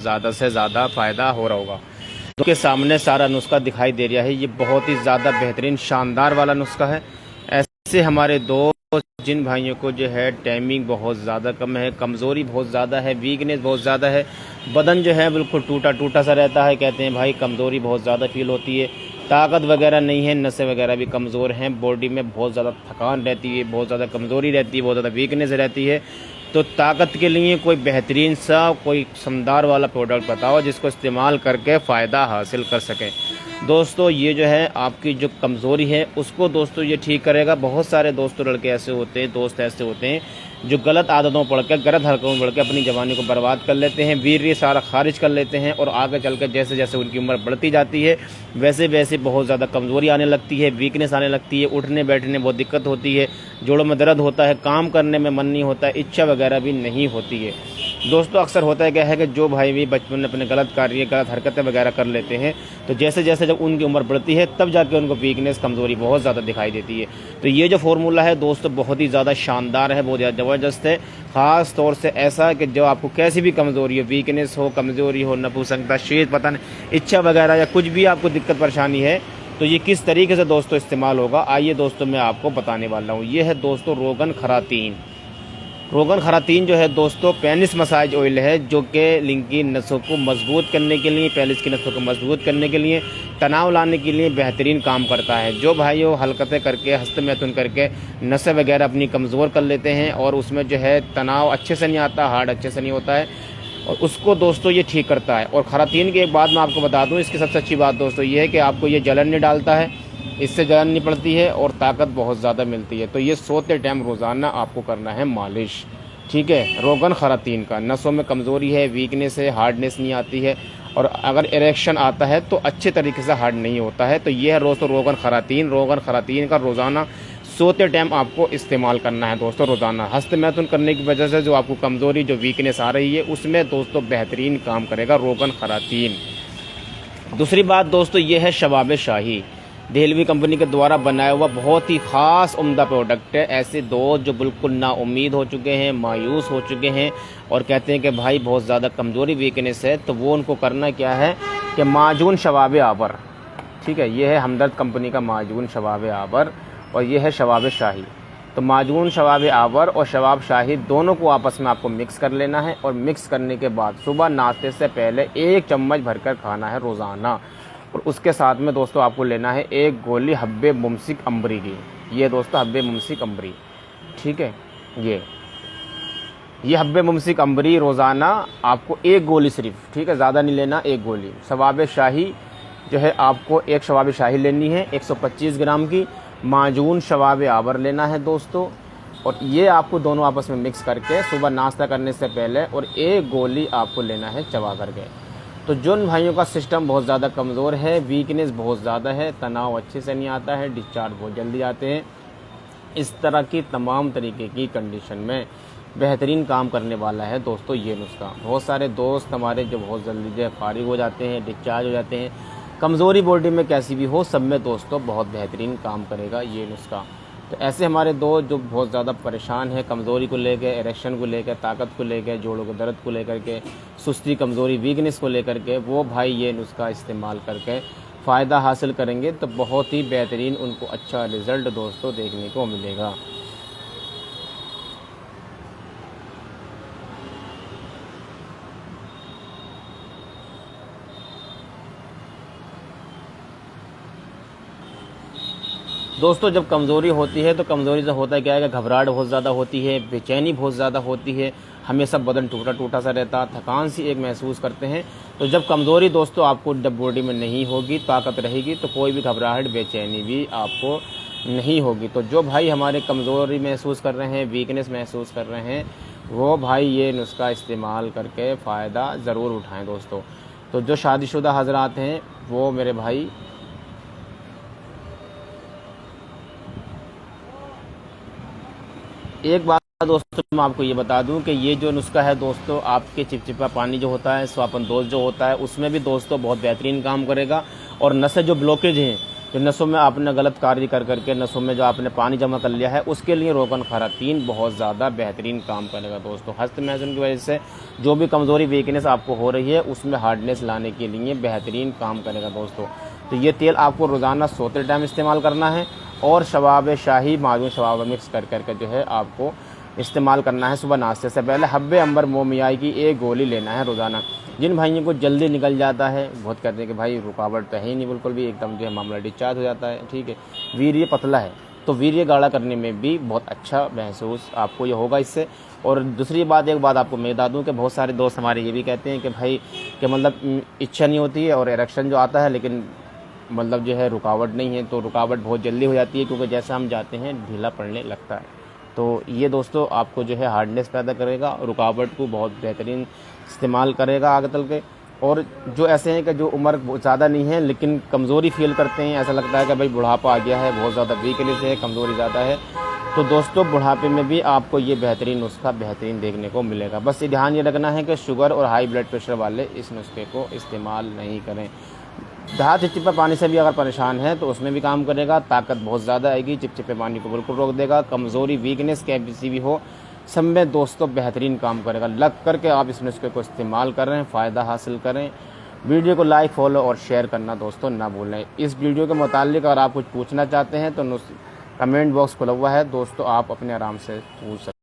ज़्यादा से ज़्यादा फ़ायदा हो रहा होगा। तो के सामने सारा नुस्खा दिखाई दे रहा है, ये बहुत ही ज़्यादा बेहतरीन शानदार वाला नुस्खा है। ऐसे हमारे दोस्त जिन भाइयों को जो है टाइमिंग बहुत ज़्यादा कम है, कमज़ोरी बहुत ज़्यादा है, वीकनेस बहुत ज़्यादा है, बदन जो है बिल्कुल टूटा टूटा सा रहता है, कहते हैं भाई कमज़ोरी बहुत ज़्यादा फील होती है, ताकत वगैरह नहीं है, नसें वगैरह भी कमज़ोर हैं, बॉडी में बहुत ज़्यादा थकान रहती है, बहुत ज़्यादा कमज़ोरी रहती है, बहुत ज़्यादा वीकनेस रहती है। तो ताकत के लिए कोई बेहतरीन सा कोई समदार वाला प्रोडक्ट बताओ जिसको इस्तेमाल करके फ़ायदा हासिल कर सकें। दोस्तों ये जो है आपकी जो कमज़ोरी है उसको दोस्तों ये ठीक करेगा। बहुत सारे दोस्तों लड़के ऐसे होते हैं, दोस्त ऐसे होते हैं जो गलत आदतों पढ़ के, गलत हरकतों में पढ़ के अपनी जवानी को बर्बाद कर लेते हैं, वीर्य सारा खारिज कर लेते हैं, और आगे चल कर जैसे जैसे उनकी उम्र बढ़ती जाती है वैसे वैसे बहुत ज़्यादा कमज़ोरी आने लगती है, वीकनेस आने लगती है, उठने बैठने बहुत दिक्कत होती है, जोड़ों में दर्द होता है, काम करने में मन नहीं होता है, इच्छा वगैरह भी नहीं होती है। दोस्तों अक्सर होता है क्या है कि जो भाई भी बचपन में अपने गलत कार्य, गलत हरकतें वगैरह कर लेते हैं, तो जैसे जैसे जब उनकी उम्र बढ़ती है तब जाके उनको वीकनेस, कमज़ोरी बहुत ज़्यादा दिखाई देती है। तो ये जो फार्मूला है दोस्तों बहुत ही ज़्यादा शानदार है, बहुत ज़्यादा ज़बरदस्त है। ख़ास तौर से ऐसा कि जो आपको कैसी भी कमज़ोरी हो, वीकनेस हो, कमज़ोरी हो, नपुंसकता, शीत पतन, इच्छा वगैरह या कुछ भी आपको दिक्कत परेशानी है, तो ये किस तरीके से दोस्तों इस्तेमाल होगा, आइए दोस्तों मैं आपको बताने वाला हूँ। ये है दोस्तों रोगन खरातीन। रोगन खरातीन जो है दोस्तों पेनिस मसाज ऑयल है, जो कि लिंग की नसों को मजबूत करने के लिए, पेनिस की नसों को मजबूत करने के लिए, तनाव लाने के लिए बेहतरीन काम करता है। जो भाइयों हरकतें करके, हस्तमैथुन करके नसें वगैरह अपनी कमज़ोर कर लेते हैं और उसमें जो है तनाव अच्छे से नहीं आता, हार्ड अच्छे से नहीं होता है, और उसको दोस्तों ये ठीक करता है। और खरातीन के एक बात मैं आपको बता दूँ, इसकी सबसे अच्छी बात दोस्तों ये है कि आपको ये जलन नहीं डालता है, इससे जलन नहीं पड़ती है और ताकत बहुत ज़्यादा मिलती है। तो ये सोते टाइम रोज़ाना आपको करना है मालिश, ठीक है। रोगन खरातीन का, नसों में कमज़ोरी है, वीकनेस है, हार्डनेस नहीं आती है, और अगर इरेक्शन आता है तो अच्छे तरीके से हार्ड नहीं होता है। तो ये है दोस्तों रोगन खरातीन। रोगन खरातीन का रोज़ाना सोते टाइम आपको इस्तेमाल करना है दोस्तों रोज़ाना। हस्तमैथुन करने की वजह से जो आपको कमज़ोरी, जो वीकनेस आ रही है, उसमें दोस्तों बेहतरीन काम करेगा रोगन खरातीन। दूसरी बात दोस्तों ये है शबाब शाही, देहलवी कंपनी के द्वारा बनाया हुआ बहुत ही ख़ास उम्दा प्रोडक्ट है। ऐसे दोस्त जो बिल्कुल नाउम्मीद हो चुके हैं, मायूस हो चुके हैं और कहते हैं कि भाई बहुत ज़्यादा कमज़ोरी, वीकनेस है, तो वो उनको करना क्या है कि माजून शबाब आवर, ठीक है, ये है हमदर्द कंपनी का माजून शबाब आवर और ये है शबाब शाही। तो माजून शबाब आवर और शबाब शाही दोनों को आपस में आपको मिक्स कर लेना है, और मिक्स करने के बाद सुबह नाश्ते से पहले 1 चम्मच भरकर खाना है रोज़ाना। और उसके साथ में दोस्तों आपको लेना है 1 गोली हब्बे मुमसिक अम्बरी की। ये दोस्तों हब्बे मुमसिक अम्बरी, ठीक है, ये हब्बे मुमसिक अम्बरी रोज़ाना आपको 1 गोली सिर्फ, ठीक है, ज़्यादा नहीं लेना, 1 गोली। शबाब शाही जो है आपको 1 शबाब शाही लेनी है 125 ग्राम की। माजून शबाब आवर लेना है दोस्तों, और ये आपको दोनों आपस में मिक्स करके सुबह नाश्ता करने से पहले, और 1 गोली आपको लेना है चबा करके। तो जिन भाइयों का सिस्टम बहुत ज़्यादा कमज़ोर है, वीकनेस बहुत ज़्यादा है, तनाव अच्छे से नहीं आता है, डिस्चार्ज बहुत जल्दी आते हैं, इस तरह की तमाम तरीके की कंडीशन में बेहतरीन काम करने वाला है दोस्तों ये नुस्खा। बहुत सारे दोस्त हमारे जो बहुत जल्दी जो फारिग हो जाते हैं, डिस्चार्ज हो जाते हैं, कमज़ोरी बॉडी में कैसी भी हो, सब में दोस्तों बहुत बेहतरीन काम करेगा ये नुस्खा। तो ऐसे हमारे दोस्त जो बहुत ज़्यादा परेशान है कमज़ोरी को लेकर, इरेक्शन को लेकर, ताकत को लेकर, जोड़ों के दर्द को लेकर के, सुस्ती, कमज़ोरी, वीकनेस को लेकर के, वो भाई ये नुस्खा इस्तेमाल करके फ़ायदा हासिल करेंगे तो बहुत ही बेहतरीन उनको अच्छा रिज़ल्ट दोस्तों देखने को मिलेगा। दोस्तों जब कमज़ोरी होती है तो कमज़ोरी से होता है क्या है कि घबराहट बहुत ज़्यादा होती है, बेचैनी बहुत ज़्यादा होती है, हमेशा बदन टूटा टूटा सा रहता, थकान सी एक महसूस करते हैं। तो जब कमज़ोरी दोस्तों आपको जब बॉडी में नहीं होगी, ताकत रहेगी, तो कोई भी घबराहट, बेचैनी भी आपको नहीं होगी। तो जो भाई हमारे कमज़ोरी महसूस कर रहे हैं, वीकनेस महसूस कर रहे हैं, वो भाई ये नुस्खा इस्तेमाल करके फ़ायदा ज़रूर उठाएँ दोस्तों। तो जो शादीशुदा हज़रात हैं वो मेरे भाई एक बात दोस्तों मैं आपको ये बता दूं कि ये जो नुस्खा है दोस्तों, आपके चिपचिपा पानी जो होता है, स्वापन दोष जो होता है, उसमें भी दोस्तों बहुत बेहतरीन काम करेगा। और नसें जो ब्लॉकेज हैं, जो नसों में आपने गलत कार्य कर करके नसों में जो आपने पानी जमा कर लिया है, उसके लिए रोगन खरातीन बहुत ज़्यादा बेहतरीन काम करेगा दोस्तों। हस्त महजून की वजह से जो भी कमज़ोरी वीकनेस आपको हो रही है, उसमें हार्डनेस लाने के लिए बेहतरीन काम करेगा दोस्तों। तो ये तेल आपको रोज़ाना सोते टाइम इस्तेमाल करना है और शवाब शाही माजून शवाब मिक्स कर करके जो है आपको इस्तेमाल करना है। सुबह नाश्ते से पहले हब्बे अंबर मोमियाई की एक गोली लेना है रोज़ाना। जिन भाइयों को जल्दी निकल जाता है, बहुत कहते हैं कि भाई रुकावट तो है ही नहीं बिल्कुल भी, एकदम जो है मामला डिस्चार्ज हो जाता है, ठीक है, वीर्य पतला है, तो वीर्य गाढ़ा करने में भी बहुत अच्छा महसूस आपको ये होगा इससे। और दूसरी बात, एक बात आपको मैं बता दूँ कि बहुत सारे दोस्त हमारे ये भी कहते हैं कि भाई कि मतलब इच्छा नहीं होती है और इरेक्शन जो आता है, लेकिन मतलब जो है रुकावट नहीं है, तो रुकावट बहुत जल्दी हो जाती है क्योंकि जैसा हम जाते हैं ढीला पड़ने लगता है। तो ये दोस्तों आपको जो है हार्डनेस पैदा करेगा, रुकावट को बहुत बेहतरीन इस्तेमाल करेगा आगे चल के। और जो ऐसे हैं कि जो उम्र बहुत ज़्यादा नहीं है लेकिन कमज़ोरी फील करते हैं, ऐसा लगता है कि भाई बुढ़ापा आ गया है, बहुत ज़्यादा वीकनेस है, कमज़ोरी ज़्यादा है, तो दोस्तों बुढ़ापे में भी आपको ये बेहतरीन नुस्खा बेहतरीन देखने को मिलेगा। बस ये ध्यान ये रखना है कि शुगर और हाई ब्लड प्रेशर वाले इस नुस्खे को इस्तेमाल नहीं करें। जहाँ चिपचिपा पानी से भी अगर परेशान है तो उसमें भी काम करेगा, ताकत बहुत ज़्यादा आएगी, चिपचिपे पानी को बिल्कुल रोक देगा। कमज़ोरी वीकनेस कैसी भी हो, सब में दोस्तों बेहतरीन काम करेगा। लग करके आप इस नुस्खे को इस्तेमाल कर रहे हैं, फ़ायदा हासिल करें। वीडियो को लाइक, फॉलो और शेयर करना दोस्तों ना भूलें। इस वीडियो के मुतालिक अगर आप कुछ पूछना चाहते हैं तो कमेंट बॉक्स खुला हुआ है दोस्तों, आप अपने आराम से पूछ सकते हैं।